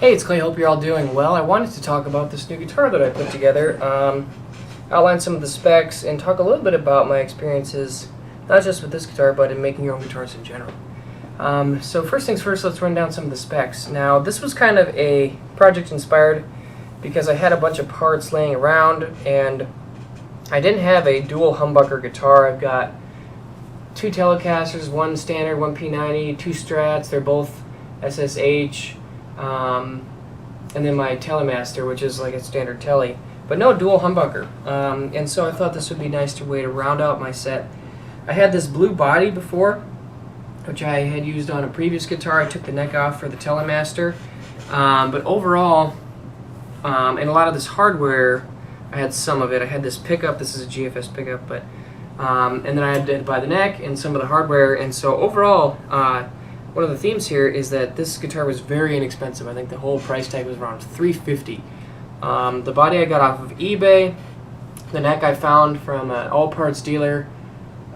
Hey, it's Clay. Hope you're all doing well. I wanted to talk about this new guitar that I put together, outline some of the specs, and talk a little bit about my experiences, not just with this guitar, but in making your own guitars in general. So first things first, let's run down some of the specs. Now, this was kind of a project inspired because I had a bunch of parts laying around, and I didn't have a dual humbucker guitar. I've got two Telecasters, one standard, one P90, two Strats. They're both SSH. And then my Telemaster, which is like a standard Tele, but no dual humbucker. And so I thought this would be a nice way to round out my set. I had this blue body before, which I had used on a previous guitar. I took the neck off for the Telemaster, but overall, and a lot of this hardware, I had some of it. I had this pickup. This is a GFS pickup, but and then I had to buy the neck and some of the hardware. And so overall, one of the themes here is that this guitar was very inexpensive. I think the whole price tag was around $350. The body I got off of eBay, the neck I found from an all-parts dealer,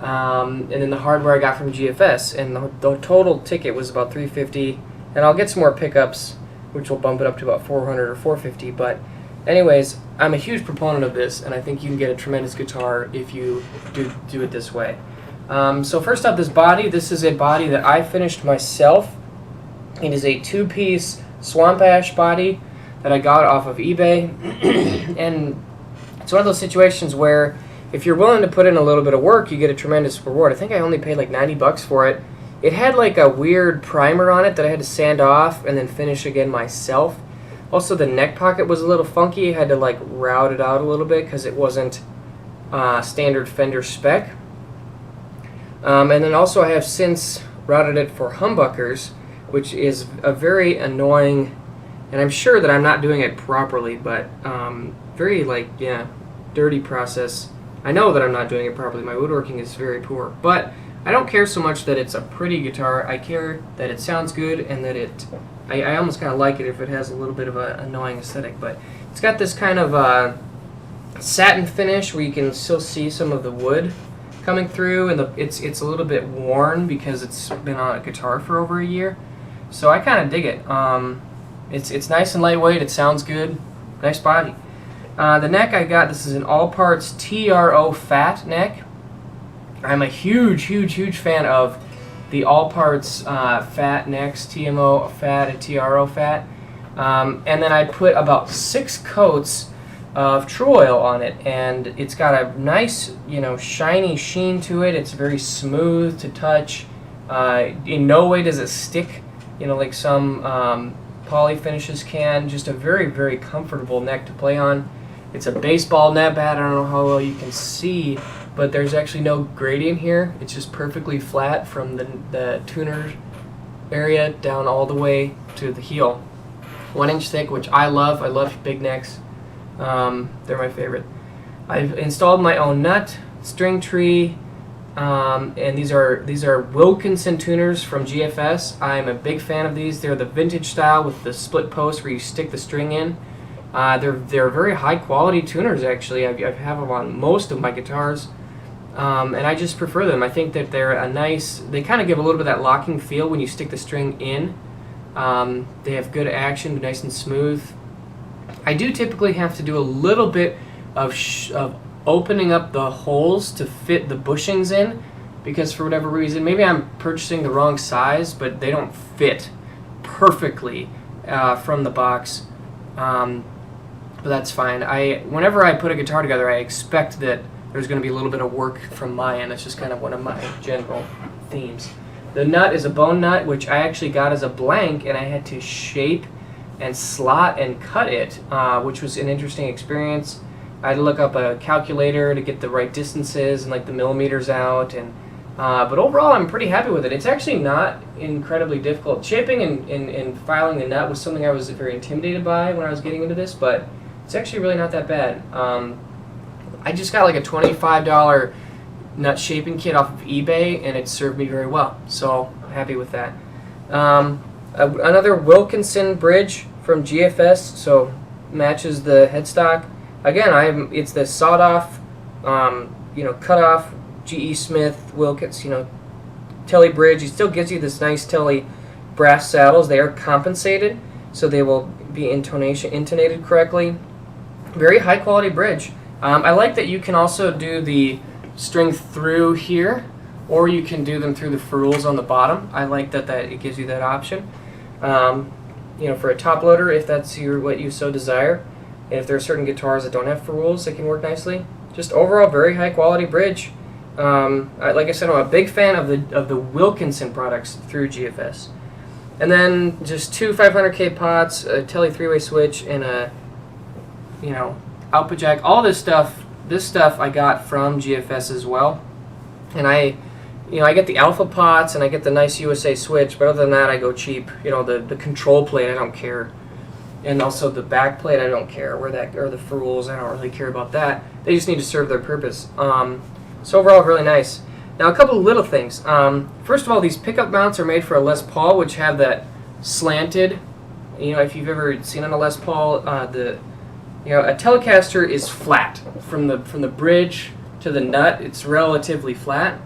and then the hardware I got from GFS. And the total ticket was about $350. And I'll get some more pickups, which will bump it up to about $400 or $450. But anyways, I'm a huge proponent of this, and I think you can get a tremendous guitar if you do it this way. So first up, this body. This is a body that I finished myself. It is a two-piece Swamp Ash body that I got off of eBay. And it's one of those situations where if you're willing to put in a little bit of work, you get a tremendous reward. I think I only paid like 90 bucks for it. It had like a weird primer on it that I had to sand off and then finish again myself. Also, the neck pocket was a little funky. I had to like route it out a little bit because it wasn't standard Fender spec. And then also I have since routed it for humbuckers, which is a very annoying, and I'm sure that I'm not doing it properly, but very dirty process. I know that I'm not doing it properly. My woodworking is very poor, but I don't care so much that it's a pretty guitar. I care that it sounds good and that I almost kind of like it if it has a little bit of an annoying aesthetic. But it's got this kind of satin finish where you can still see some of the wood coming through, and it's a little bit worn because it's been on a guitar for over a year. So I kind of dig it. It's nice and lightweight. It sounds good. Nice body. The neck I got, this is an all-parts TRO fat neck. I'm a huge fan of the all-parts fat necks, TMO fat and TRO fat. And then I put about 6 coats of True Oil on it, and it's got a nice, shiny sheen to it. It's very smooth to touch. In no way does it stick, like some poly finishes can. Just a very comfortable neck to play on. It's a baseball net pad. I don't know how well you can see, but there's actually no gradient here. It's just perfectly flat from the tuner area down all the way to the heel. 1 inch thick, which I love. I love big necks. They're my favorite. I've installed my own nut, string tree, and these are Wilkinson tuners from GFS. I'm a big fan of these. They're the vintage style with the split post where you stick the string in. They're very high quality tuners actually. I have them on most of my guitars, and I just prefer them. I think that they're they kind of give a little bit of that locking feel when you stick the string in. They have good action, nice and smooth. I do typically have to do a little bit of opening up the holes to fit the bushings in, because for whatever reason, maybe I'm purchasing the wrong size, but they don't fit perfectly from the box. But that's fine. Whenever I put a guitar together, I expect that there's going to be a little bit of work from my end. It's just kind of one of my general themes. The nut is a bone nut, which I actually got as a blank, and I had to shape and slot and cut it, which was an interesting experience. I had to look up a calculator to get the right distances and like the millimeters out, and but overall I'm pretty happy with it. It's actually not incredibly difficult. Shaping and filing the nut was something I was very intimidated by when I was getting into this, but it's actually really not that bad. I just got like a $25 nut shaping kit off of eBay, and it served me very well, so I'm happy with that. Another Wilkinson bridge from GFS, so matches the headstock. Again, it's the sawed off, cut off GE Smith Wilkinson, Tele bridge. He still gives you this nice Tele brass saddles. They are compensated, so they will be intonated correctly. Very high quality bridge. I like that you can also do the string through here, or you can do them through the ferrules on the bottom. I like that it gives you that option. You know, for a top loader, if that's what you so desire. And if there are certain guitars that don't have ferrules, it can work nicely. Just overall, very high quality bridge. Like I said, I'm a big fan of the Wilkinson products through GFS. And then just two 500K pots, a Tele 3-way switch, and a output jack. All this stuff I got from GFS as well. And I get the alpha pots and I get the nice USA switch, but other than that, I go cheap. You know, the control plate, I don't care. And also the back plate, I don't care. Or the ferrules, I don't really care about that. They just need to serve their purpose. So overall, really nice. Now, a couple of little things. First of all, these pickup mounts are made for a Les Paul, which have that slanted. You know, if you've ever seen on a Les Paul, a Telecaster is flat from the bridge to the nut. It's relatively flat,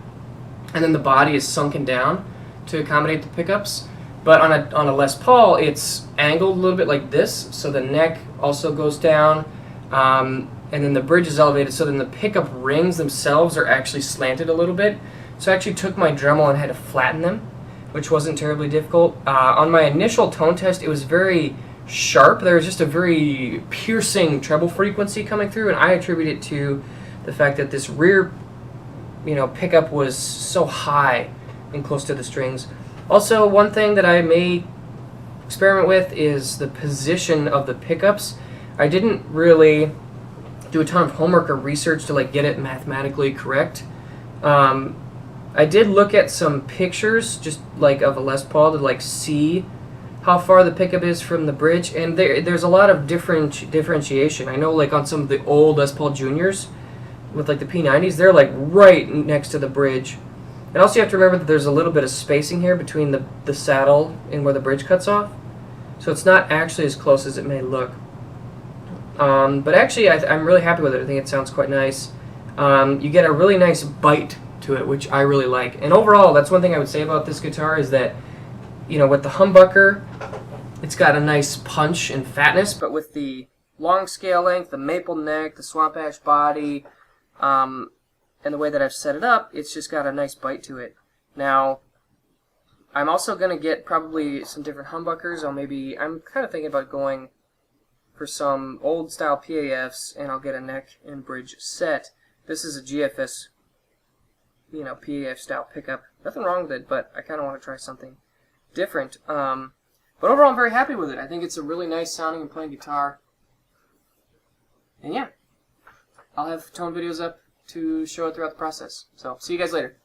and then the body is sunken down to accommodate the pickups. But on a Les Paul, it's angled a little bit like this, so the neck also goes down, and then the bridge is elevated, so then the pickup rings themselves are actually slanted a little bit. So I actually took my Dremel and had to flatten them, which wasn't terribly difficult. On my initial tone test, it was very sharp. There was just a very piercing treble frequency coming through, and I attribute it to the fact that this rear pickup was so high and close to the strings. Also, one thing that I may experiment with is the position of the pickups. I didn't really do a ton of homework or research to get it mathematically correct. I did look at some pictures just of a Les Paul to see how far the pickup is from the bridge, and there's a lot of differentiation. I know on some of the old Les Paul Juniors with the P90s, they're right next to the bridge. And also you have to remember that there's a little bit of spacing here between the saddle and where the bridge cuts off. So it's not actually as close as it may look. But actually I'm really happy with it. I think it sounds quite nice. You get a really nice bite to it, which I really like. And overall, that's one thing I would say about this guitar is that, with the humbucker, it's got a nice punch and fatness, but with the long scale length, the maple neck, the swamp ash body, and the way that I've set it up, it's just got a nice bite to it. Now, I'm also going to get probably some different humbuckers. I'm kind of thinking about going for some old style PAFs, and I'll get a neck and bridge set. This is a GFS, PAF style pickup. Nothing wrong with it, but I kind of want to try something different. But overall, I'm very happy with it. I think it's a really nice sounding and playing guitar. And yeah, I'll have tone videos up to show it throughout the process. So, see you guys later.